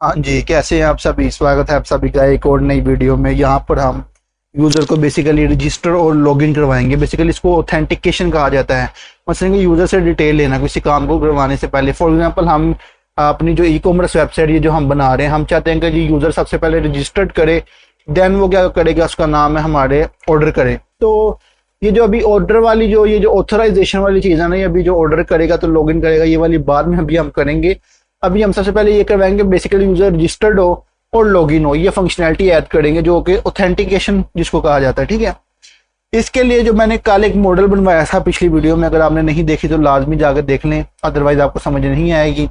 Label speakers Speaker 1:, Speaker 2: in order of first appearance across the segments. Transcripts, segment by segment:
Speaker 1: हाँ जी, कैसे हैं आप सभी। स्वागत है आप सभी का एक और नई वीडियो में। यहाँ पर हम यूज़र को बेसिकली रजिस्टर और लॉगिन करवाएंगे। बेसिकली इसको ऑथेंटिकेशन कहा जाता है। मतलब कि यूज़र से डिटेल लेना किसी काम को करवाने से पहले। फॉर एग्जांपल हम अपनी जो ई कॉमर्स वेबसाइट ये जो हम बना रहे हैं, हम चाहते हैं कि जी यूज़र सबसे पहले रजिस्टर्ड करे, देन वो क्या करेगा, उसका नाम है हमारे ऑर्डर करे। तो ये जो अभी ऑर्डर वाली जो ये जो ऑथराइजेशन वाली चीज़ है ना, ये अभी जो ऑर्डर करेगा तो लॉगिन करेगा, ये वाली बाद में अभी हम करेंगे। अभी हम सबसे पहले ये करवाएंगे बेसिकली यूजर रजिस्टर्ड हो और लॉगिन हो, ये फंक्शनैलिटी ऐड करेंगे जो कि ऑथेंटिकेशन जिसको कहा जाता है। ठीक है, इसके लिए जो मैंने कल एक मॉडल बनवाया था पिछली वीडियो में, अगर आपने नहीं देखी तो लाजमी जाकर देख लें, अदरवाइज आपको समझ नहीं आएगी।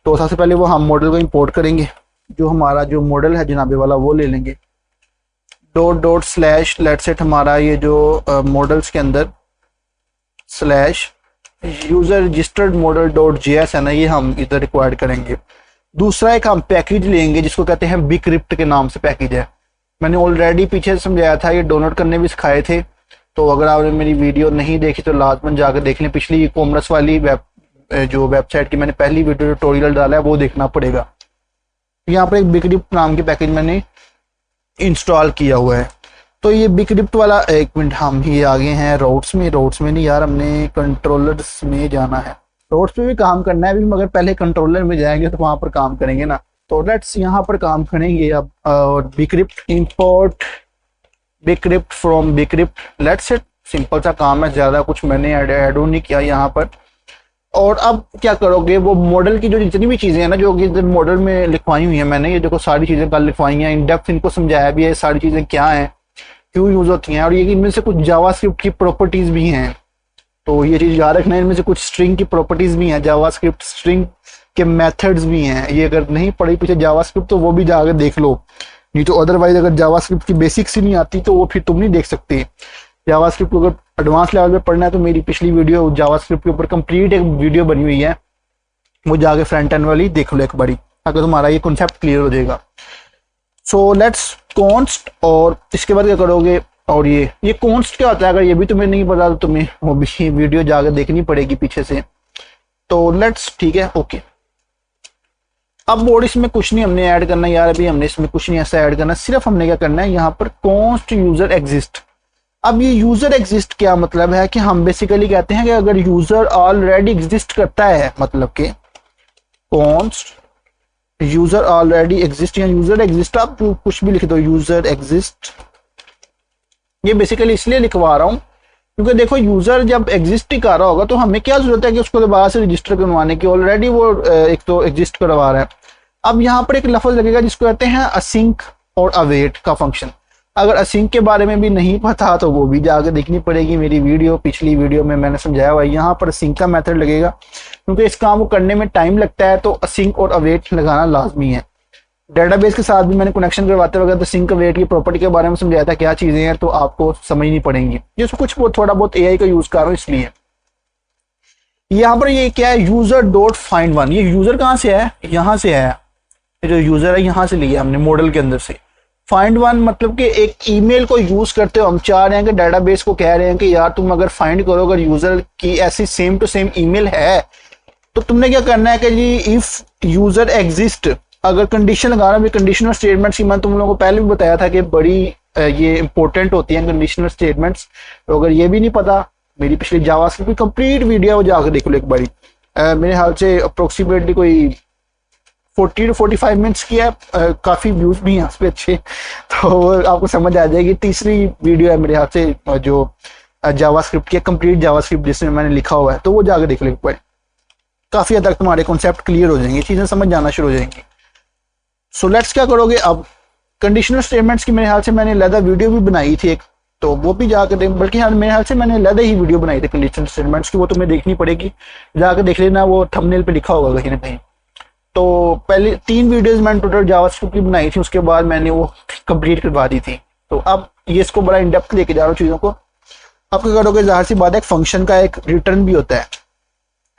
Speaker 1: तो सबसे पहले वो हम मॉडल को इंपोर्ट करेंगे। जो हमारा जो मॉडल है जनाबे वाला वो ले लेंगे। Dot dot slash let set हमारा ये जो मॉडल्स के अंदर slash user registered model dot JS है ना, ये हम इधर रिक्वायर्ड करेंगे। दूसरा एक हम पैकेज लेंगे जिसको कहते हैं बिक्रिप्ट के नाम से पैकेज है। मैंने ऑलरेडी पीछे समझाया था, ये डाउनलोड करने भी सिखाए थे। तो अगर आपने मेरी वीडियो नहीं देखी तो लाजमन जाकर देख लें। पिछली ई कॉमर्स वाली जो वेबसाइट की मैंने पहली वीडियो ट्यूटोरियल डाला है वो देखना पड़ेगा। यहाँ पर एक बिक्रिप्ट नाम के पैकेज मैंने इंस्टॉल किया हुआ है। तो ये बिक्रिप्ट वाला, एक मिनट, हम ही आगे हैं राउट्स में नहीं यार, हमने कंट्रोलर्स में जाना है। राउट्स में भी काम करना है अभी, मगर पहले कंट्रोलर में जाएंगे तो वहां पर काम करेंगे ना। तो लेट्स यहाँ पर काम करेंगे अब। और bcrypt import bcrypt from bcrypt let's it, simple सा काम है, ज्यादा कुछ मैंने ऐड नहीं किया यहाँ पर। और अब क्या करोगे, वो मॉडल की जो जितनी भी चीजें हैं ना, जो कि मॉडल में लिखवाई हुई है मैंने, ये देखो सारी चीजें कल लिखवाई हैं, इन डेप्थ इनको समझाया भी है, सारी चीजें क्या हैं, क्यों यूज होती हैं। और ये इनमें से कुछ जावास्क्रिप्ट की प्रॉपर्टीज भी हैं, तो ये चीज याद रखना है। इनमें से कुछ स्ट्रिंग की प्रॉपर्टीज भी हैं, जावास्क्रिप्ट स्ट्रिंग के मेथड्स भी हैं। ये अगर नहीं पढ़ी पीछे जावास्क्रिप्ट तो वो भी जाकर देख लो, नहीं तो अदरवाइज अगर जावास्क्रिप्ट की बेसिक्स ही नहीं आती तो वो फिर तुम नहीं देख सकते। जावास्क्रिप्ट को अगर एडवांस लेवल पे पढ़ना है तो मेरी पिछली वीडियो जावास्क्रिप्ट के ऊपर कंप्लीट एक वीडियो बनी हुई है, वो जाके फ्रंट एंड वाली देख लो एक बारी, अगर तुम्हारा ये कॉन्सेप्ट क्लियर हो जाएगा। सो लेट्स कॉन्स्ट, और इसके बाद क्या करोगे, और ये कॉन्स्ट क्या होता है अगर ये भी तुम्हें नहीं पता तो तुम्हें वो भी वीडियो जाकर देखनी पड़ेगी पीछे से। तो लेट्स, ठीक है, ओके। अब और इसमें कुछ नहीं हमने ऐड करना यार, अभी हमने इसमें कुछ नहीं ऐसा ऐड करना, सिर्फ हमने क्या करना है यहाँ पर कॉन्स्ट यूजर एग्जिस्ट। अब ये यूजर एग्जिस्ट क्या मतलब है कि हम बेसिकली कहते हैं कि अगर यूजर ऑलरेडी एग्जिस्ट करता है, मतलब कि कॉन्स्ट यूजर ऑलरेडी एग्जिस्ट या यूजर एग्जिस्ट, आप कुछ भी लिख दो, यूजर एग्जिस्ट। ये बेसिकली इसलिए लिखवा रहा हूं क्योंकि देखो यूजर जब एग्जिस्ट ही कर रहा होगा तो हमें क्या जरूरत है कि उसको दोबारा से रजिस्टर करवाने की, ऑलरेडी वो एक तो एग्जिस्ट करवा रहा है। अब यहाँ पर एक लफ्ज लगेगा जिसको कहते हैं असिंक और अवेट का फंक्शन। अगर असिंक के बारे में भी नहीं पता तो वो भी जाकर देखनी पड़ेगी मेरी वीडियो, पिछली वीडियो में मैंने समझाया हुआ है। यहाँ पर असिंक का मेथड लगेगा क्योंकि इस काम को करने में टाइम लगता है, तो असिंक और अवेट लगाना लाजमी है। डेटाबेस के साथ भी मैंने कनेक्शन करवाते वक्त तो सिंक अवेट की प्रॉपर्टी के बारे में समझाया था, क्या चीजें हैं, तो आपको समझनी पड़ेंगी। जिसको कुछ थोड़ा बहुत एआई का यूज कर रहा हूँ इसलिए। यहाँ पर ये क्या है, यूजर डॉट फाइंड वन। ये यूजर कहाँ से है, यहाँ से है, ये जो यूजर है यहाँ से लिया हमने मॉडल के अंदर से। फाइंड वन मतलब कि एक ईमेल को यूज करते हो हम चाह रहे हैं कि डेटाबेस को कह रहे हैं कि यार तुम अगर फाइंड करो अगर यूजर की ऐसी सेम टू सेम ईमेल है, तो तुमने क्या करना है कि जी इफ यूजर एग्जिस्ट, अगर कंडीशन लगा रहा हूँ, कंडीशनल स्टेटमेंट्स की मैंने तुम लोगों को पहले भी बताया था कि बड़ी ये इंपॉर्टेंट होती हैं कंडीशनल स्टेटमेंट्स। तो अगर ये भी नहीं पता, मेरी पिछली जावास्क्रिप्ट की कंप्लीट वीडियो जाकर देख लो एक बारी। मेरे ख्याल से अप्रोक्सीमेटली कोई 40 to 45 मिनट्स की है, काफी व्यूज भी हैं उस पर अच्छे, तो आपको समझ आ जाएगी। तीसरी वीडियो है मेरे ख्याल से जो जावास्क्रिप्ट की कंप्लीट जावास्क्रिप्ट जिसमें मैंने लिखा हुआ है, तो वो जाकर देख लो एक बार। काफी हद तक तुम्हारे कॉन्सेप्ट क्लियर हो जाएंगे, चीजें समझ जाना शुरू हो जाएंगी। सो लेट्स क्या करोगे अब, कंडीशनल स्टेटमेंट्स की मेरे ख्याल से मैंने अलग वीडियो भी बनाई थी एक, तो वो भी जाकर, बल्कि हाँ मेरे ख्याल से मैंने अलग ही वीडियो बनाई थी कंडीशनल स्टेटमेंट्स की, वो तुम्हें देखनी पड़ेगी, जाकर देख लेना, वो थंबनेल पे लिखा होगा कहीं ना कहीं। तो पहले 3 वीडियोस मैंने टोटल जावास्क्रिप्ट की बनाई थी, उसके बाद मैंने वो कंप्लीट करवा दी थी। तो अब ये इसको बड़ा इन डेप्थ लेके जा रहा हूँ चीजों को। अब क्या करोगे, जाहिर सी बात है, एक फंक्शन का एक रिटर्न भी होता है,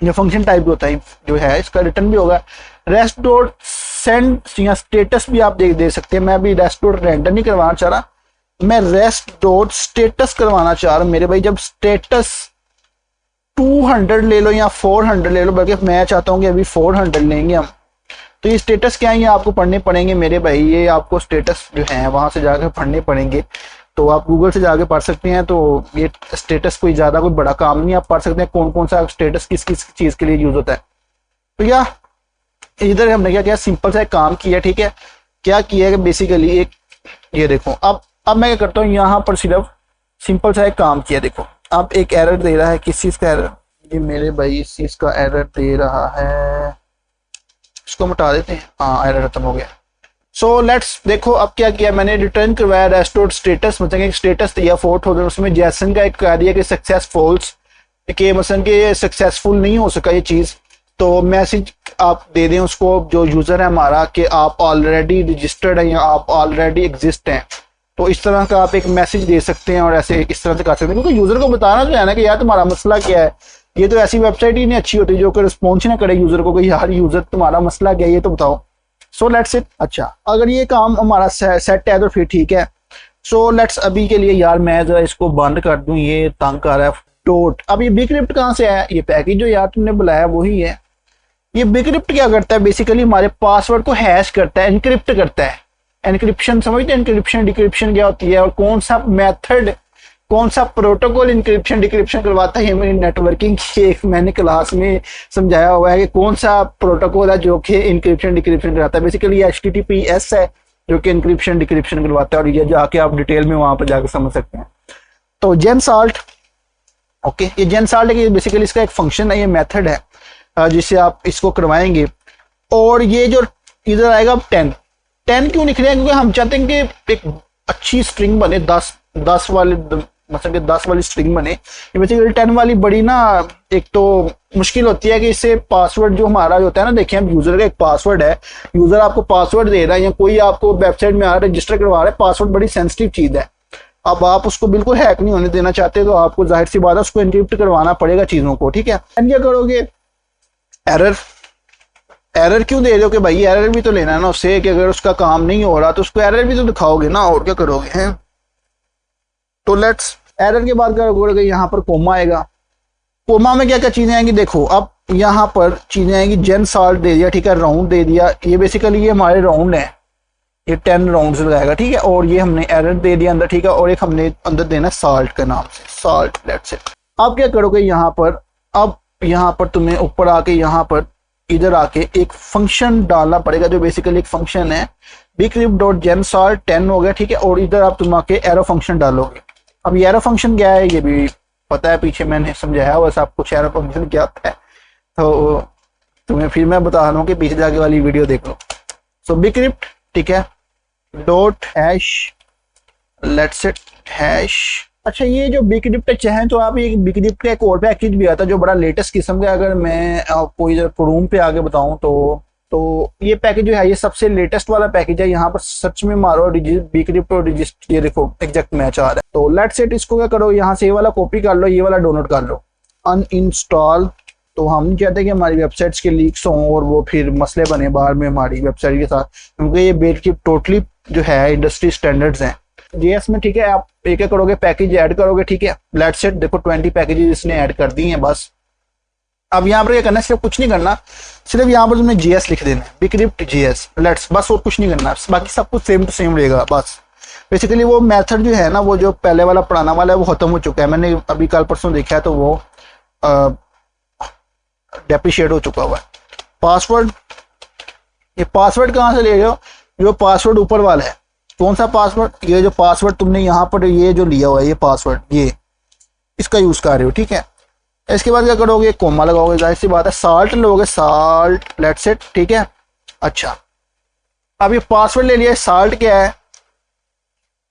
Speaker 1: जो फंक्शन टाइप भी होता है जो है, इसका रिटर्न भी होगा। रेस्ट डॉट सेंड या स्टेटस भी आप दे सकते हैं। मैं अभी रेस्ट डॉट रेंडर नहीं करवाना चाह रहा, मैं रेस्ट डॉट स्टेटस करवाना चाह रहा हूँ मेरे भाई। जब स्टेटस 200 ले लो या 400 ले लो, बल्कि मैं चाहता हूँ कि अभी 400 लेंगे हम, तो ये स्टेटस क्या है, ये आपको पढ़ने पड़ेंगे मेरे भाई, ये आपको स्टेटस जो है वहां से जाकर पढ़ने पड़ेंगे। तो आप गूगल से जाके पढ़ सकते हैं। तो ये स्टेटस कोई ज़्यादा कोई बड़ा काम नहीं, आप पढ़ सकते हैं कौन कौन सा स्टेटस किस किस चीज़ के लिए यूज़ होता है। तो या इधर हमने क्या किया, सिंपल सा एक काम किया, ठीक है। क्या किया कि बेसिकली एक ये देखो, अब मैं क्या करता हूँ, यहाँ पर सिर्फ सिंपल सा एक काम किया। देखो अब एक एरर दे रहा है, किस चीज़ का एरर, ये मेरे भाई इस चीज़ का एरर दे रहा है, इसको मिटा देते हैं। हाँ एरर खत्म हो गया। सो लेट्स देखो अब क्या किया मैंने, रिटर्न करवाया रेस्टोर्ड स्टेटस, मतलब एक स्टेटस दिया 4000, उसमें जैसन का एक कह दिया कि सक्सेस फॉल्स, कि मतलब कि सक्सेसफुल नहीं हो सका ये चीज़। तो मैसेज आप दे दें उसको जो यूज़र है हमारा कि आप ऑलरेडी रजिस्टर्ड हैं या आप ऑलरेडी एग्जिस्ट हैं। तो इस तरह का आप एक मैसेज दे सकते हैं और ऐसे इस तरह से कर सकते हैं, क्योंकि यूज़र को बताना जो है ना कि यार तुम्हारा मसला क्या है। ये तो ऐसी वेबसाइट ही नहीं अच्छी होती जो कि रिस्पॉन्स ना करे यूज़र को कि यार यूज़र तुम्हारा मसला क्या है ये तो बताओ। सो लेट्स इट। अच्छा अगर ये काम हमारा सेट है तो फिर ठीक है। सो लेट्स अभी के लिए यार मैं जरा इसको बंद कर दूं, ये तंग कर रहा है। डॉट अब ये बिक्रिप्ट कहाँ से आया, ये पैकेज जो यार तुमने बुलाया वही है। ये बिक्रिप्ट क्या करता है, बेसिकली हमारे पासवर्ड को हैश करता है, एनक्रिप्ट करता है। एनक्रिप्शन समझते हैं, एनक्रिप्शन डिक्रिप्शन क्या होती है और कौन सा मेथड, कौन सा प्रोटोकॉल इंक्रिप्शन डिक्रिप्शन करवाता है। ये मेरी नेटवर्किंग की एक मैंने क्लास में समझाया हुआ है कि कौन सा प्रोटोकॉल है जो कि इंक्रिप्शन डिक्रिप्शन करवाता है। बेसिकली HTTPS है जो कि इंक्रिप्शन डिक्रिप्शन करवाता है, और ये जाके आप डिटेल में वहां पर जाकर समझ सकते हैं। तो जेनसाल्ट, ओके ये जेनसाल्ट है, बेसिकली इसका एक फंक्शन है, ये मेथड है जिससे आप इसको करवाएंगे। और ये जो इधर आएगा 10 क्यों लिख रहे हैं, क्योंकि हम चाहते हैं कि एक अच्छी स्ट्रिंग बने, 10 वाले, मतलब कि 10 वाली स्ट्रिंग बने। ये बेसिकली 10 वाली बड़ी ना एक तो मुश्किल होती है कि इससे पासवर्ड जो हमारा होता है ना, देखिए हम यूजर का एक पासवर्ड है, यूजर आपको पासवर्ड दे रहा है या कोई आपको वेबसाइट में आ रजिस्टर करवा रहा है, पासवर्ड बड़ी सेंसिटिव चीज है। अब आप उसको बिल्कुल हैक नहीं होने देना चाहते तो आपको जाहिर सी बात है उसको एनक्रिप्ट करवाना पड़ेगा चीजों को, ठीक है। क्या करोगे, एरर क्यों दे रहे हो कि भाई एरर भी तो लेना है ना उससे, कि अगर उसका काम नहीं हो रहा तो उसको एरर भी तो दिखाओगे ना, और क्या करोगे हैं। तो लेट्स एरर के बाद क्या करोगे, यहाँ पर कोमा आएगा। कोमा में क्या क्या चीजें आएंगी, देखो अब यहाँ पर चीजें आएंगी, जेनसाल्ट दे दिया, ठीक है, राउंड दे दिया, ये बेसिकली ये हमारे राउंड है, ये 10 राउंड लगाएगा, ठीक है। और ये हमने एरर दे दिया अंदर, ठीक है, और एक हमने अंदर देना साल्ट के नाम से, साल्ट, लेट्स इट। अब क्या करोगे यहाँ पर, अब यहाँ पर तुम्हें ऊपर आके यहाँ पर इधर आके एक फंक्शन डालना पड़ेगा जो बेसिकली एक फंक्शन है, bcrypt.gemsalt 10 हो गया, ठीक है। और इधर आप तुम आके एरो फंक्शन डालोगे। अब एरो फंक्शन क्या है ये भी पता है, पीछे मैंने समझाया हुआ सब कुछ एरो फंक्शन क्या होता है, तो तुम्हें फिर मैं बता रहा हूँ कि पीछे जाके वाली वीडियो देख लो। सो bcrypt, ठीक है, dot hash, let's it hash. अच्छा ये जो bcrypt चाहें तो आप, ये bcrypt का एक और पैकेज भी आता है जो बड़ा लेटेस्ट किस्म का, अगर मैं आपको इधर क्रोम पे आगे बताऊं तो ये पैकेज जो है ये सबसे लेटेस्ट वाला पैकेज है। यहाँ पर सर्च में मारो bcrypt और रजिस्टर, ये देखो एग्जैक्ट मैच आ रहा है। तो लेट्स सेट, इसको क्या करो, यहाँ से ये वाला कॉपी कर लो, ये वाला डाउनलोड कर लो, अनइंस्टॉल। तो हम नहीं चाहते कि हमारी वेबसाइट्स के लीक्स हों और वो फिर मसले बने बाहर में हमारी वेबसाइट के साथ, क्योंकि ये bcrypt टोटली जो है इंडस्ट्री स्टैंडर्ड्स हैं JS में, ठीक है। आप एक एक करोगे, पैकेज ऐड करोगे, ठीक है। लेट्स सेट देखो 20 पैकेजेस इसने ऐड कर दी हैं बस। अब यहाँ पर क्या करना है, सिर्फ कुछ नहीं करना, सिर्फ यहाँ पर तुम्हें JS लिख देना, bcrypt JS, लेट्स, बस और कुछ नहीं करना, बाकी सब कुछ सेम टू सेम रहेगा बस। बेसिकली वो मेथड जो है ना, वो जो पहले वाला पुराना वाला है वो खत्म हो चुका है, मैंने अभी कल परसों देखा है, तो वो डेप्रिशिएट हो चुका हुआ है। पासवर्ड, ये पासवर्ड कहाँ से ले रहे हो, जो पासवर्ड ऊपर वाला है, कौन सा पासवर्ड, ये जो पासवर्ड तुमने यहाँ पर ये जो लिया हुआ है ये पासवर्ड, ये इसका यूज कर रहे हो, ठीक है। इसके बाद क्या करोगे, कोमा लगाओगे, जाहिर सी बात है, साल्ट लोगे, साल्ट, लेट्स इट, ठीक है। अच्छा अब ये पासवर्ड ले लिया, साल्ट क्या है,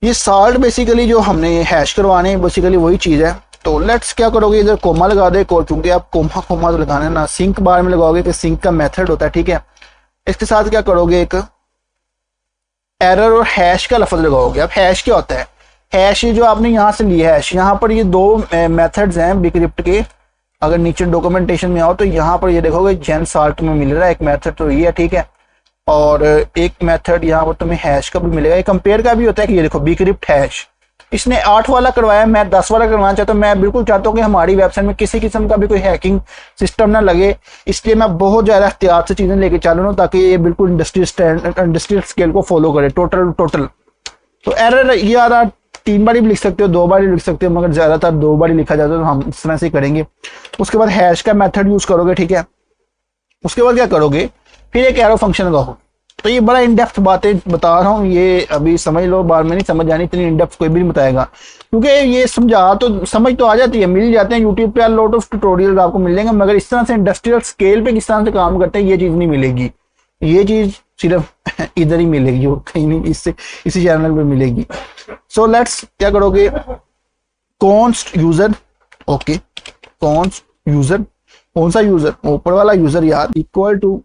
Speaker 1: ये साल्ट बेसिकली जो हमने हैश करवाने हैं बेसिकली वही चीज है। तो लेट्स क्या करोगे, इधर कोमा लगा दे, चूंकि आप कोमा तो लगाना ना, सिंक बार में लगाओगे तो सिंक का मेथड होता है, ठीक है। इसके साथ क्या करोगे, एक एरर और हैश का लफ्ज लगाओगे। अब हैश क्या होता है, हैश ये जो आपने यहाँ से लिया है, यहाँ पर ये दो मेथड्स हैं bcrypt के। अगर नीचे डॉक्यूमेंटेशन में आओ तो यहाँ पर ये देखोगे जेनसाल्ट में मिल रहा है एक मेथड, तो ये है, ठीक है। और एक मेथड यहाँ पर तुम्हें हैश का भी मिलेगा, ये कंपेयर का भी होता है कि ये देखो bcrypt हैश, इसने 8 वाला करवाया, मैं 10 वाला करवाना चाहता हूँ। मैं बिल्कुल चाहता हूँ कि हमारी वेबसाइट में किसी किस्म का भी कोई हैकिंग सिस्टम ना लगे, इसलिए मैं बहुत ज़्यादा एहतियात से चीज़ें लेके चलूँ ताकि ये बिल्कुल इंडस्ट्रियल स्केल को फॉलो करे टोटल। तो एरर ये आ रहा, 3 बार भी लिख सकते हो, 2 बार भी लिख सकते हो, मगर ज़्यादातर 2 बार ही लिखा जाता है, तो हम इस तरह से करेंगे। उसके बाद हैश का मेथड यूज़ करोगे, ठीक है। उसके बाद क्या करोगे, फिर एक एरो फंक्शन लगाओ। तो ये बड़ा इन डेप्थ बातें बता रहा हूँ, ये अभी समझ लो, बाद में नहीं समझ आनी, इतनी इन डेप्थ कोई भी नहीं बताएगा, क्योंकि ये समझ तो आ जाती है, मिल जाते हैं यूट्यूब पे, लॉट ऑफ ट्यूटोरियल आपको मिल जाएंगे, मगर इस तरह से इंडस्ट्रियल स्केल पे किस तरह से काम करते हैं ये चीज़ नहीं मिलेगी। ये चीज़ सिर्फ इधर ही मिलेगी और कहीं नहीं, इसी चैनल पे मिलेगी। सो लेट्स क्या करोगे, const user, okay, const user, कौन सा यूजर, ऊपर वाला यूजर यार, इक्वल टू,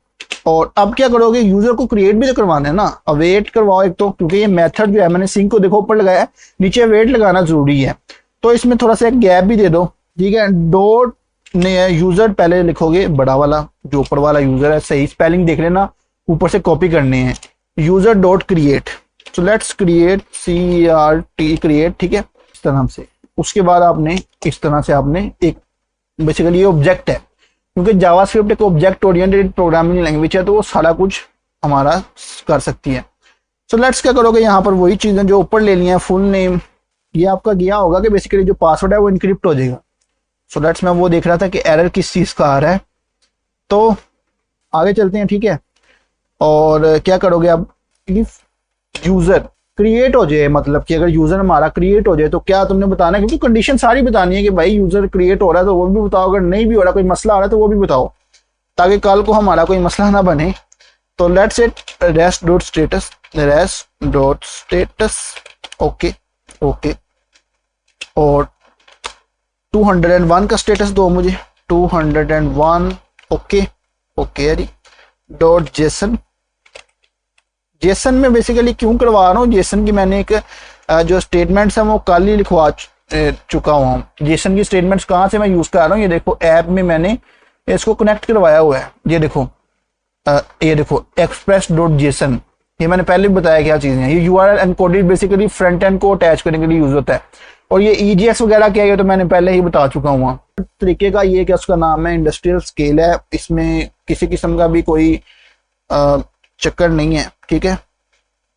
Speaker 1: और अब क्या करोगे, यूजर को क्रिएट भी तो करवाना है ना, अवेट करवाओ एक तो, क्योंकि ये मेथड जो है मैंने सिंक को देखो ऊपर लगाया है, नीचे अवेट लगाना जरूरी है, तो इसमें थोड़ा सा एक गैप भी दे दो, ठीक है। डॉट यूजर पहले लिखोगे बड़ा वाला, जो ऊपर वाला यूजर है, सही स्पेलिंग देख लेना, ऊपर से कॉपी करने हैं, user dot create. So let's create, CRT create, ठीक है, इस तरह से। उसके बाद आपने इस तरह से आपने एक, बेसिकली ये ऑब्जेक्ट है, क्योंकि जावास्क्रिप्ट एक ऑब्जेक्ट ओरिएंटेड प्रोग्रामिंग लैंग्वेज है, तो वो सारा कुछ हमारा कर सकती है। सो लेट्स क्या करोगे, यहाँ पर वही चीज़ें जो ऊपर ले ली हैं, फुल नेम, ये आपका गया होगा कि बेसिकली जो पासवर्ड है वो इनक्रिप्ट हो जाएगा। सो लेट्स, मैं वो देख रहा था कि एरर किस चीज़ का आ रहा है, तो आगे चलते हैं, ठीक है। और क्या करोगे अब, यूजर क्रिएट हो जाए, मतलब कि अगर यूजर हमारा क्रिएट हो जाए तो क्या तुमने बताना है, क्योंकि कंडीशन सारी बतानी है कि भाई यूजर क्रिएट हो रहा है तो वो भी बताओ, अगर नहीं भी हो रहा, कोई मसला आ रहा है तो वो भी बताओ, ताकि कल को हमारा कोई मसला ना बने। तो let's set rest dot status, okay okay, और 201 का स्टेटस दो मुझे, 201, ओके ओके यारी, डॉट जेसन। जेसन में बेसिकली क्यों करवा रहा हूँ, जेसन की मैंने एक जो स्टेटमेंट्स हैं वो कल ही लिखवा चुका हूँ। जेसन की स्टेटमेंट्स कहाँ से मैं यूज़ कर रहा हूँ, ये देखो ऐप में मैंने इसको कनेक्ट करवाया हुआ है, ये देखो एक्सप्रेस डॉट जेसन, ये मैंने पहले भी बताया क्या चीज़ें हैं। ये URL encoded basically front end को अटैच करने के लिए यूज़ होता है, और ये EJS वगैरह क्या है तो मैंने पहले ही बता चुका हूँ। तरीके का ये क्या उसका नाम है, इंडस्ट्रियल स्केल है, इसमें किसी किस्म का भी कोई चक्कर नहीं है, ठीक है।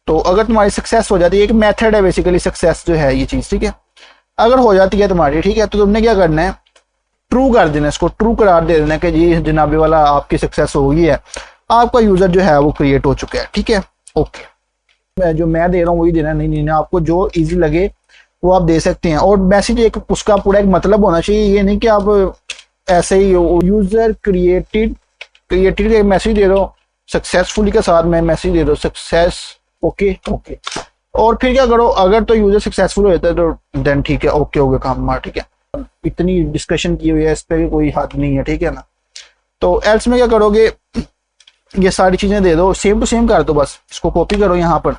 Speaker 1: तो अगर तुम्हारी सक्सेस हो जाती है, एक मेथड है बेसिकली सक्सेस जो है ये चीज़, ठीक है। अगर हो जाती है तुम्हारी, ठीक है, तो तुमने क्या करना है, ट्रू कर देना, इसको ट्रू करार दे देना कि जी जनाबे वाला आपकी सक्सेस हो गई है, आपका यूज़र जो है वो क्रिएट हो चुका है, ठीक है, ओके। जो मैं दे रहा हूँ वही देना, नहीं आपको जो ईजी लगे वो आप दे सकते हैं। और मैसेज एक उसका पूरा एक मतलब होना चाहिए, ये नहीं कि आप ऐसे ही यूज़र क्रिएटेड का मैसेज दे दो, सक्सेसफुली के साथ मैं मैसेज दे दो सक्सेस, ओके ओके, और फिर क्या करो, अगर तो यूजर सक्सेसफुल हो जाता है तो देन ठीक है, ओके हो गया काम हमारा, ठीक है। इतनी डिस्कशन की हुई है, इस पर कोई हद नहीं है, ठीक है ना। तो एल्स में क्या करोगे, ये सारी चीजें दे दो, सेम टू सेम कर दो, बस इसको कॉपी करो, यहाँ पर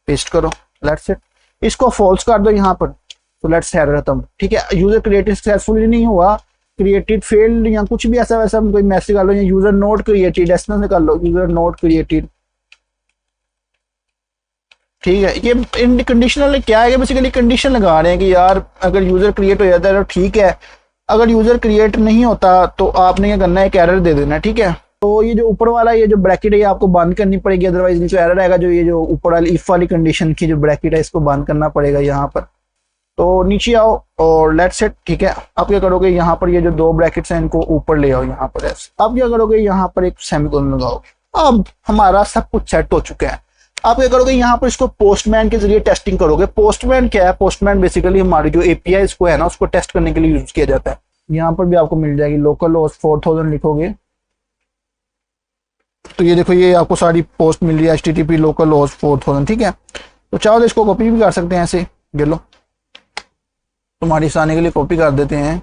Speaker 1: पेस्ट करो, लेट्स इट, इसको फॉल्स कर दो यहाँ पर, तो लेट्स एरर खत्म, ठीक है। यूजर क्रिएटेड सक्सेसफुली नहीं हुआ, क्रिएटेड फेल्ड या कुछ भी ऐसा वैसा कोई मैसेज कर लो, या यूजर नोट क्रिएटेड ऐसा से कर लो, यूजर नोट क्रिएटेड, ठीक है। ये इन कंडीशनल क्या है, बेसिकली कंडीशन लगा रहे हैं कि यार अगर यूजर क्रिएट हो जाता है तो ठीक है, अगर यूजर क्रिएट नहीं होता तो आपने क्या करना है, एक एरर दे देना, ठीक है। तो ये जो ऊपर वाला ये जो ब्रैकेट है ये आपको बंद करनी पड़ेगी, अदरवाइज नीचे एरर आएगा। जो ये जो ऊपर वाली इफ वाली कंडीशन की जो ब्रैकेट है इसको बंद करना पड़ेगा यहाँ पर। तो नीचे आओ और लेट्स सेट, ठीक है। अब क्या करोगे, यहाँ पर ये जो 2 ब्रैकेट्स हैं इनको ऊपर ले आओ यहाँ पर ऐसे। अब क्या करोगे, यहाँ पर एक सेमीकोलन लगाओगे। अब हमारा सब कुछ सेट हो चुका है। आप क्या करोगे, यहाँ पर इसको पोस्टमैन के जरिए टेस्टिंग करोगे। पोस्टमैन क्या है, पोस्टमैन बेसिकली हमारी जो API इसको है ना उसको टेस्ट करने के लिए यूज किया जाता है। यहाँ पर भी आपको मिल जाएगी, लोकल होस्ट 4000 लिखोगे तो ये देखो ये आपको सारी पोस्ट मिल रही है, HTTP लोकल होस्ट 4000, ठीक है। तो चाहो तो इसको कॉपी भी कर सकते हैं ऐसे, ये लो तुम्हारी आसानी के लिए कॉपी कर देते हैं,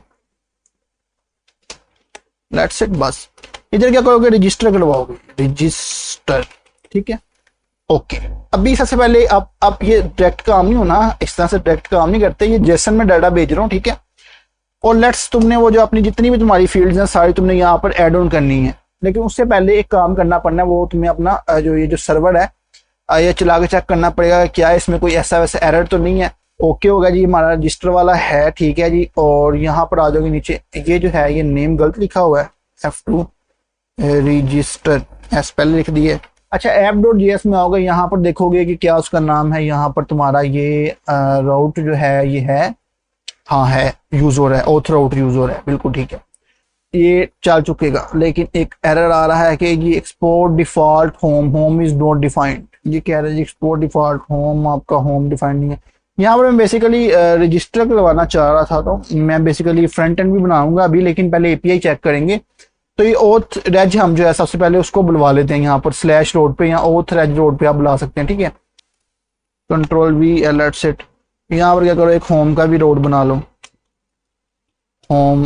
Speaker 1: लेट्स इट। बस इधर क्या करोगे, रजिस्टर करवाओगे, रजिस्टर, ठीक है, ओके। अभी सबसे पहले अब ये डायरेक्ट काम नहीं होना, इस तरह से डायरेक्ट काम नहीं करते, ये जेसन में डाटा भेज रहा हूँ, ठीक है। और लेट्स तुमने वो जो अपनी जितनी भी तुम्हारी फील्ड्स हैं सारी तुमने यहाँ पर ऐड ऑन करनी है, लेकिन उससे पहले एक काम करना पड़ना है, वो तुम्हें अपना जो ये जो सर्वर है ये चला के चेक करना पड़ेगा क्या इसमें कोई ऐसा वैसा एरर तो नहीं है। ओके होगा जी, हमारा रजिस्टर वाला है, ठीक है जी। और यहाँ पर आ जाओगे नीचे, ये जो है ये नेम गलत लिखा हुआ है, F2 रजिस्टर, एस पहले लिख दिए। अच्छा, app.js में आओगे, यहाँ पर देखोगे कि क्या उसका नाम है। यहाँ पर तुम्हारा ये राउट जो है ये है, हाँ है, यूजर है, ऑथ राउट यूजर है, बिल्कुल ठीक है, ये चल चुकेगा। लेकिन एक एरर आ रहा है कि ये export default home is not defined. ये कह रहा है एक्सपोर्ट डिफॉल्ट होम, आपका होम डिफाइंड नहीं है। यहाँ पर मैं बेसिकली रजिस्टर करवाना चाह रहा था, तो मैं बेसिकली फ्रंट एंड भी बनाऊंगा अभी, लेकिन पहले एपीआई चेक करेंगे। तो ये ओथ रेज हम जो है सबसे पहले उसको बुलवा लेते हैं, यहाँ पर स्लैश रोड पे या ओथ रेज रोड पे आप बुला सकते हैं, ठीक है। Ctrl+V सेट, यहाँ पर क्या करो, एक होम का भी रोड बना लो, होम,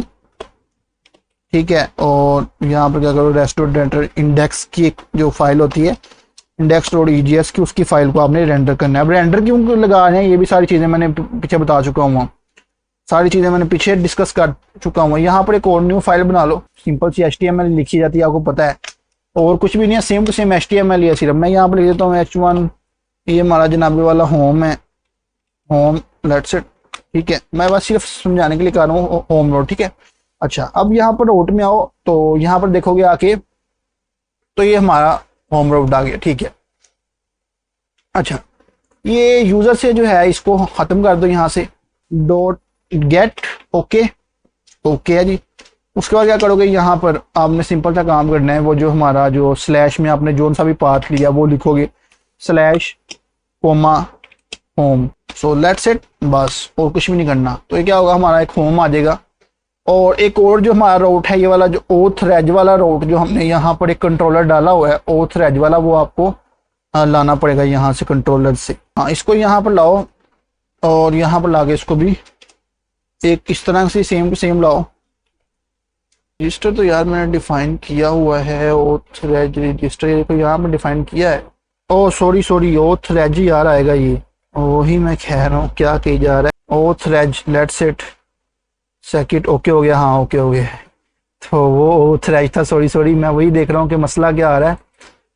Speaker 1: ठीक है। और यहाँ पर क्या करो, रेस्टोरेंट इंडेक्स की एक जो फाइल होती है index.egs की, उसकी फाइल को आपने रेंडर करना है। अब रेंडर क्यों लगा रहे हैं, ये भी सारी चीज़ें मैंने पीछे बता चुका हूँ, सारी चीज़ें मैंने पीछे डिस्कस कर चुका हूँ। यहाँ पर एक और न्यू फाइल बना लो, सिंपल सी HTML लिखी जाती है, आपको पता है, और कुछ भी नहीं है, सेम टू सेम HTML है सिर्फ। मैं यहाँ पर लिख देता हूँ H1, ये हमारा जनाबे वाला होम है, होम लेट्स इट, ठीक है। मैं बस सिर्फ समझाने के लिए कर रहा हूँ होम रोड, ठीक है। अच्छा, अब यहाँ पर रोड में आओ, तो यहाँ पर देखोगे आके, तो ये हमारा होम रोड आ गया, ठीक है। अच्छा, ये यूजर से जो है इसको खत्म कर दो, यहाँ से डॉट गेट, ओके, ओके है जी। उसके बाद क्या करोगे, यहाँ पर आपने सिंपल सा काम करना है, वो जो हमारा जो स्लैश में आपने जो सा भी पाथ लिया वो लिखोगे, slash comma home, so let's it, बस, और कुछ भी नहीं करना। तो ये क्या होगा, हमारा एक होम आ जाएगा। और एक और जो हमारा रोट है, ये वाला जो ओथ रेज वाला रोट, जो हमने यहाँ पर एक कंट्रोलर डाला हुआ है ओथ रेज वाला, वो आपको लाना पड़ेगा यहाँ से कंट्रोलर से। हाँ, इसको यहाँ पर लाओ, और यहाँ पर लाके इसको भी एक इस तरह से सेम टू सेम लाओ। रजिस्टर तो यार मैंने डिफाइन किया हुआ है, ओथ रेज रजिस्टर को यहाँ पर डिफाइन किया है। ओ सॉरी, ओथ रेज यार आएगा ये, वही मैं कह रहा हूँ, क्या कही जा रहा है, ओथ रेज, लेट्स इट सेकिट, ओके हो गया, हाँ ओके हो गया। तो वो ओथ रेज था, सॉरी, मैं वही देख रहा हूँ कि मसला क्या आ रहा है।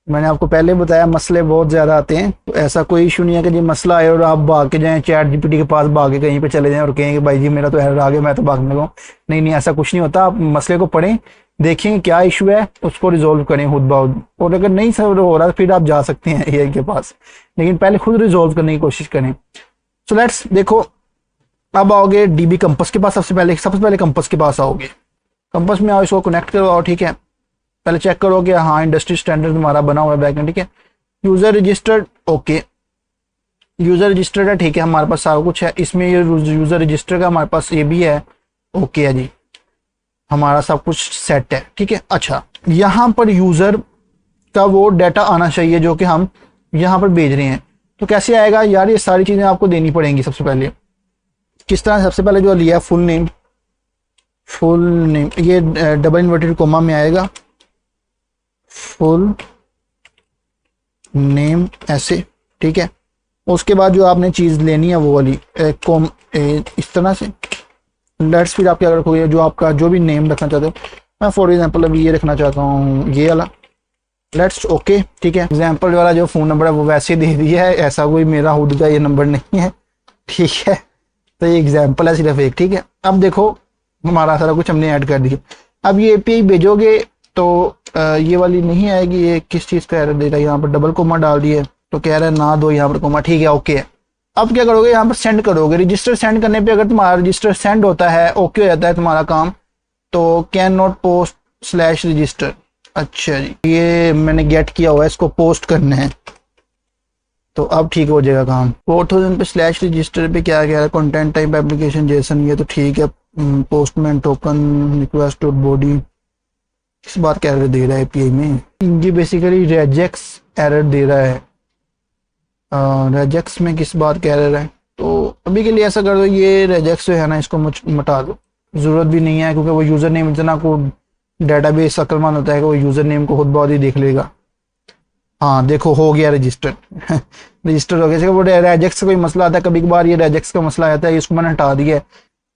Speaker 1: मैंने आपको पहले बताया मसले बहुत ज़्यादा आते हैं, तो ऐसा कोई इशू नहीं है कि जी मसला आए और आप भाग के जाएं चैट जीपीटी के पास, भाग के कहीं पे चले जाएं और कहें कि भाई जी मेरा तो एरर आ गया, मैं तो भागने लगा हूँ। नहीं, ऐसा कुछ नहीं होता। आप मसले को पढ़ें, देखें क्या इशू है, उसको रिजोल्व करें खुद ब खुद, और अगर नहीं सर हो रहा फिर आप जा सकते हैं एआई के पास, लेकिन पहले खुद रिजोल्व करने की कोशिश करें। सो लेट्स देखो, अब आओगे डीबी कंपस के पास, सबसे पहले कंपस के पास आओगे, कंपस में आओ, इसको कनेक्ट करवाओ, ठीक है। पहले चेक करोगे, हाँ इंडस्ट्री स्टैंडर्ड हमारा बना हुआ है बैकएंड, ठीक है। User registered, okay, user registered है, ठीक है, हमारे पास सारा कुछ है इसमें। ये यूजर रजिस्टर का हमारे पास ये भी है, ओके है जी, हमारा सब कुछ सेट है, ठीक है। अच्छा, यहाँ पर यूजर का वो डाटा आना चाहिए जो कि हम यहाँ पर भेज रहे हैं। तो कैसे आएगा यार, ये सारी चीजें आपको देनी पड़ेंगी। सबसे पहले किस तरह, सबसे पहले जो लिया फुल नेम, ये डबल इन्वर्टेड कोमा में आएगा, फुल नेम ऐसे, ठीक है। उसके बाद जो आपने चीज लेनी है वो वाली इस तरह से, लेट्स, फिर आप क्या रखोगे, जो आपका जो भी नेम रखना चाहते हो। मैं फॉर एग्जांपल अभी ये रखना चाहता हूँ, ये वाला, लेट्स, ओके, ठीक है। एग्जांपल वाला जो फोन नंबर है वो वैसे दे दिया है, ऐसा कोई मेरा खुद का ये नंबर नहीं है, ठीक है। तो ये एग्जांपल है सिर्फ एक, ठीक है। अब देखो हमारा सारा कुछ हमने ऐड कर दिया। अब ये एपीआई भेजोगे तो ये वाली नहीं आएगी, ये किस चीज़ का एरर दे रहा है, यहाँ पर डबल कोमा डाल दिए तो कह रहा है ना दो यहाँ पर कोमा, ठीक है, ओके है। अब क्या करोगे, यहाँ पर सेंड करोगे, रजिस्टर सेंड करने पे अगर तुम्हारा रजिस्टर सेंड होता है, ओके हो जाता है तुम्हारा काम, तो can not post slash register, अच्छा जी, ये मैंने गेट किया हुआ है, इसको पोस्ट करना है, तो अब ठीक हो जाएगा काम। 4000 पे स्लैश रजिस्टर पे क्या कह रहा है, कंटेंट टाइप एप्लीकेशन जेसन, ये तो ठीक है। Postman token request dot body, किस बात का एरर दे रहा है एपीआई में, ये बेसिकली रेजेक्स एरर दे रहा है। रेजेक्स में किस बात का एरर है, तो अभी के लिए ऐसा कर दो, ये रेजेक्स जो है ना इसको मटा दो, जरूरत भी नहीं है, क्योंकि वो यूजर नेम इतना को डेटाबेस अक्लमंद होता है कि वो यूजर नेम को खुद बहुत ही देख लेगा। हाँ देखो हो गया रजिस्टर रजिस्टर हो गया। वो रेजेक्स का कोई मसला आता है, कभी कभार ये रेजेक्स का मसला आता है, इसको मैंने हटा दिया है,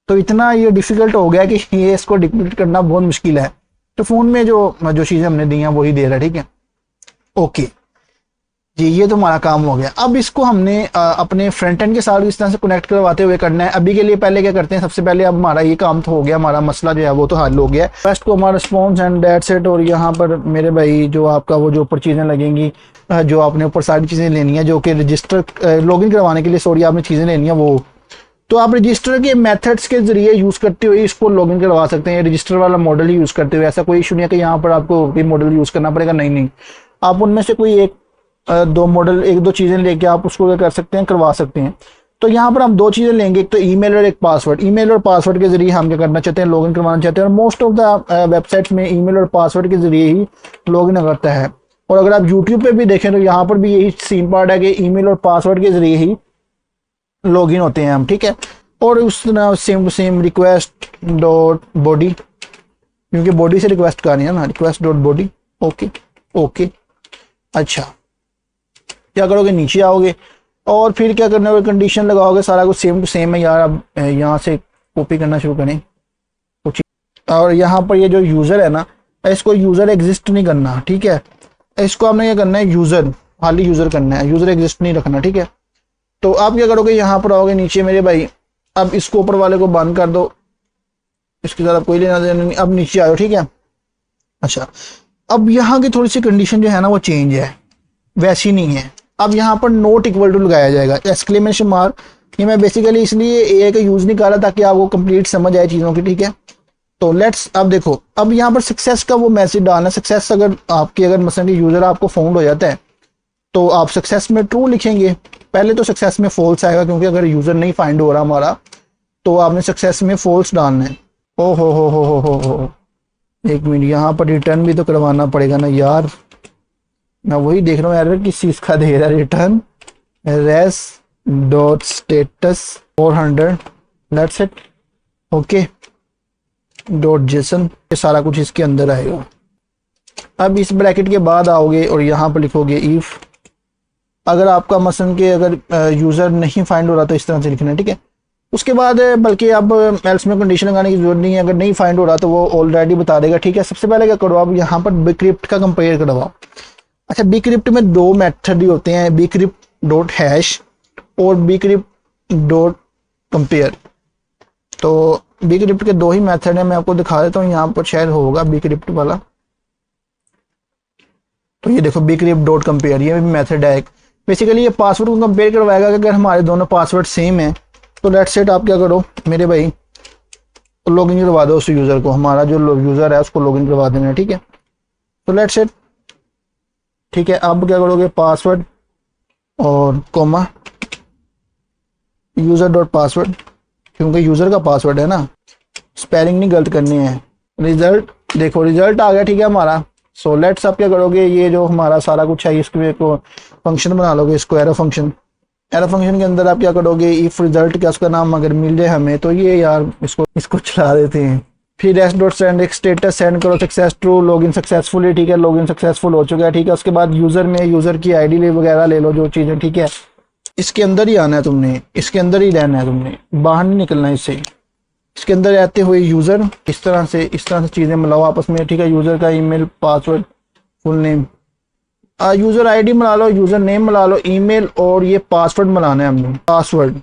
Speaker 1: तो इतना ये डिफिकल्ट हो गया कि ये इसको डिक्रिप्ट करना बहुत मुश्किल है। तो फोन में जो चीजें हमने दी हैं वही दे रहा है, ठीक है, ओके। जी, ये तो हमारा काम हो गया। अब इसको हमने अपने फ्रंट एंड के साथ इस तरह से कनेक्ट करवाते हुए करना है। अभी के लिए पहले क्या करते हैं, सबसे पहले अब हमारा ये काम तो हो गया, हमारा मसला जो है वो तो हल हो गया। फर्स्ट को हमारा रिस्पॉन्स एंड दैट्स इट। और यहाँ पर मेरे भाई जो आपका वो जो ऊपर चीज़ें लगेंगी, जो आपने ऊपर सारी चीज़ें लेनी है, जो कि रजिस्टर लॉगिन करवाने के लिए सॉरी आपने चीज़ें लेनी है वो, तो आप रजिस्टर के मेथड्स के जरिए यूज़ करते हुए इसको लॉगिन करवा सकते हैं। रजिस्टर वाला मॉडल ही यूज़ करते हुए, ऐसा कोई इशू नहीं है कि यहाँ पर आपको कोई मॉडल यूज़ करना पड़ेगा, नहीं नहीं। आप उनमें से कोई एक दो मॉडल, एक दो चीज़ें लेके आप उसको क्या कर सकते हैं, करवा सकते हैं। तो यहाँ पर हम दो चीज़ें लेंगे, एक तो ईमेल और एक पासवर्ड। ईमेल और पासवर्ड के जरिए हम क्या करना चाहते हैं, लॉगिन करवाना चाहते हैं। और मोस्ट ऑफ द वेबसाइट्स में ईमेल और पासवर्ड के जरिए ही लॉगिन करता है। और अगर आप यूट्यूब पे भी देखें तो यहाँ पर भी यही सीन पार्ट है कि ईमेल और पासवर्ड के जरिए ही लॉगिन होते हैं हम, ठीक है। और उस तरह same to same request dot body, क्योंकि बॉडी से रिक्वेस्ट करनी है ना, request dot body. Okay okay, अच्छा क्या करोगे, नीचे आओगे और फिर क्या करना है, कंडीशन लगाओगे, सारा कुछ सेम टू सेम है यार। अब यहाँ से कॉपी करना शुरू करें कुछ। और यहाँ पर ये जो यूज़र है ना, इसको यूज़र एग्जिस्ट नहीं करना, ठीक है। इसको आपने क्या करना है, यूज़र खाली यूज़र करना है, यूज़र एग्जिस्ट नहीं रखना, ठीक है। तो आप क्या करोगे, यहाँ पर आओगे नीचे मेरे भाई, अब इसको ऊपर वाले को बंद कर दो, इसके साथ कोई लेना देना नहीं। अब नीचे आयो, ठीक है। अच्छा, अब यहाँ की थोड़ी सी कंडीशन जो है ना वो चेंज है, वैसी नहीं है। अब यहाँ पर नोट इक्वल टू लगाया जाएगा, एक्सक्लेमेशन मार्क। ये मैं बेसिकली इसलिए ए का यूज़ नहीं कर रहा ताकि आपको कंप्लीट समझ आए चीज़ों की, ठीक है। तो लेट्स, अब देखो, अब यहाँ पर सक्सेस का वो मैसेज डालना। सक्सेस अगर आपकी, अगर मसलन यूज़र आपको फाउंड हो जाता है तो आप सक्सेस में ट्रू लिखेंगे। पहले तो सक्सेस में फॉल्स आएगा, क्योंकि अगर यूज़र नहीं फाइंड हो रहा हमारा तो आपने सक्सेस में फॉल्स डालना है। ओ हो, एक मिनट, यहाँ पर रिटर्न भी तो करवाना पड़ेगा ना यार। मैं वही देख रहा हूँ एरर किस चीज़ का दे रहा है, return res dot status 400 let's it okay dot JSON, ये सारा कुछ इसके अंदर आएगा। अब इस ब्रैकेट के बाद आओगे और यहाँ पर लिखोगे इफ, अगर आपका मसलन के अगर यूज़र नहीं फाइंड हो रहा तो इस तरह से लिखना है, ठीक है। उसके बाद बल्कि अब एल्स में कंडीशन लगाने की जरूरत नहीं है, अगर नहीं फाइंड हो रहा तो वो ऑलरेडी बता देगा, ठीक है। सबसे पहले क्या करो, आप यहाँ पर बिक्रिप्ट का कंपेयर करवाओ। अच्छा, बिक्रिप्ट में दो मेथड ही होते हैं, बिक्रिप्ट डॉट हैश और बिक्रिप्ट डॉट कंपेयर। तो बिक्रिप्ट के दो ही मेथड है, मैं आपको दिखा देता हूँ, यहाँ पर शायद होगा बिक्रिप्ट वाला। तो ये देखो बिक्रिप्ट डॉट कंपेयर, ये भी मेथड है एक। बेसिकली ये पासवर्ड को कंपेयर करवाएगा कि अगर हमारे दोनों पासवर्ड सेम है तो लेट्स सेट आप क्या करो मेरे भाई, लॉगिन करवा दो उस यूज़र को, हमारा जो यूज़र है उसको लॉगिन करवा देना, ठीक है। तो लेट्स सेट, ठीक है। अब क्या करोगे, पासवर्ड और कोमा यूज़र डॉट पासवर्ड, क्योंकि यूज़र का पासवर्ड है ना, स्पेलिंग नहीं गलत करनी है। रिजल्ट देखो, रिजल्ट आ गया, ठीक है हमारा। सो लेट्स आप क्या करोगे, ये जो हमारा सारा कुछ है इसको एक फंक्शन बना लोगे, इसको एरो फंक्शन। एरो फंक्शन के अंदर आप क्या करोगे, इफ रिजल्ट का उसका नाम अगर मिल जाए हमें तो ये यार इसको चला देते हैं। फिर एस डॉट सेंड एक स्टेटस सेंड करो, सक्सेस ट्रू, लॉगिन सक्सेसफुली, ठीक है। लॉगिन सक्सेसफुल हो चुका है, ठीक है। उसके बाद यूज़र में यूज़र की आईडी ले वगैरह ले लो, जो चीज़ें, ठीक है। इसके अंदर ही आना है तुमने, इसके अंदर ही रहना है तुमने, बाहर नहीं निकलना है इससे। इसके अंदर रहते हुए यूज़र इस तरह से चीज़ें मिलाओ आपस में, ठीक है। यूज़र का email, password, full name, user ID मिला लो, यूज़र नेम मिला लो, ईमेल और ये पासवर्ड मिलाना है हमने, पासवर्ड,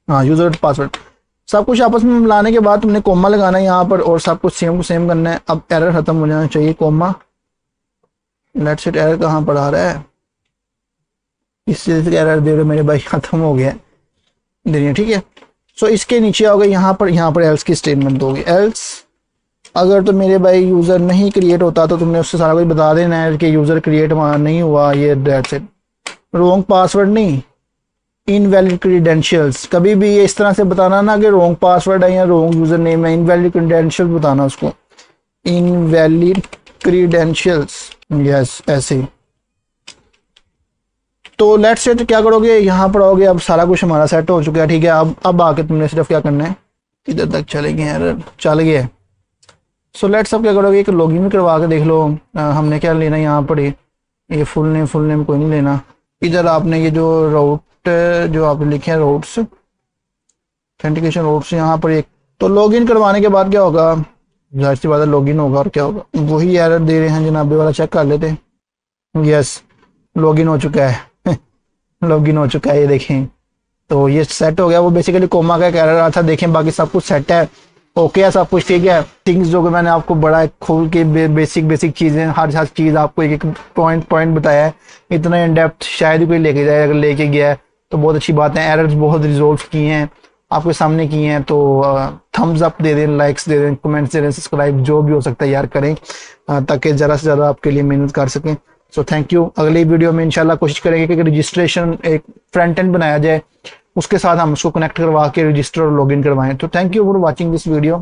Speaker 1: हाँ यूज़र पासवर्ड, सब कुछ आपस में मिलाने के बाद तुमने कोमा लगाना है यहाँ पर और सब कुछ सेम टू सेम करना है। अब एरर खत्म हो जाना चाहिए, कोमा लेट्स इट, एरर कहाँ पर आ रहा है, इस चीज़ से एरर दे रहे मेरे भाई, खत्म हो गया देखिए, ठीक है। सो इसके नीचे आओगे, यहाँ पर एल्स की स्टेटमेंट दोगे। एल्स अगर तो मेरे भाई यूज़र नहीं क्रिएट होता तो तुमने उससे सारा कुछ बता देना है कि यूज़र क्रिएट नहीं हुआ, ये दैट्स इट। रॉन्ग पासवर्ड नहीं, इनवैलिड क्रीडेंशियल्स, कभी भी ये इस तरह से बताना ना कि रॉन्ग पासवर्ड है या रॉन्ग यूज़र नेम है, इनवैलिड क्रीडेंशियल्स बताना उसको, इनवैलिड क्रीडेंशियल्स, यस ऐसे। तो लेट्स से क्या करोगे, यहाँ पर आओगे, अब सारा कुछ हमारा सेट हो चुका है, ठीक है। अब आके तुमने सिर्फ क्या करना है, इधर तक चले गए एरर, चल गया। सो लेट्स अब क्या करोगे, एक लॉगिन करवा के देख लो। हमने क्या लेना है यहाँ पर, ये फुल नेम कोई नहीं लेना। इधर आपने ये जो राउट जो आपने लिखे हैं राउट्स, ऑथेंटिकेशन राउट्स, यहाँ पर एक तो लॉगिन करवाने के बाद क्या होगा, जाहिर सी बात है लॉगिन होगा और क्या होगा, वही एरर दे रहे हैं जनाबे वाला, चेक कर लेते हैं। यस, लॉगिन हो चुका है लॉगिन हो चुका है, ये देखें। तो ये सेट हो गया। वो बेसिकली कोमा का कह रहा था, देखें बाकी सब कुछ सेट है, ओके है, सब कुछ ठीक है। थिंग्स जो कि मैंने आपको बड़ा खोल के बेसिक चीजें, हर चीज आपको एक एक पॉइंट बताया है। इतना इन डेप्थ शायद ही कोई लेके जाए, अगर लेके गया है तो बहुत अच्छी बात है। एरर्स बहुत रिजोल्व किए हैं, आपके सामने किए हैं। तो थम्स अप दे दें, लाइक्स दे दें, कमेंट्स दे दें, सब्सक्राइब जो भी हो सकता है यार करें, ताकि ज़्यादा से ज़्यादा आपके लिए मेहनत कर सकें। So thank you. अगली वीडियो में इंशाल्लाह कोशिश करेंगे कि रजिस्ट्रेशन एक फ्रंट एंड बनाया जाए, उसके साथ हम उसको कनेक्ट करवा के रजिस्टर और लॉगिन करवाएं। तो thank you for watching this video.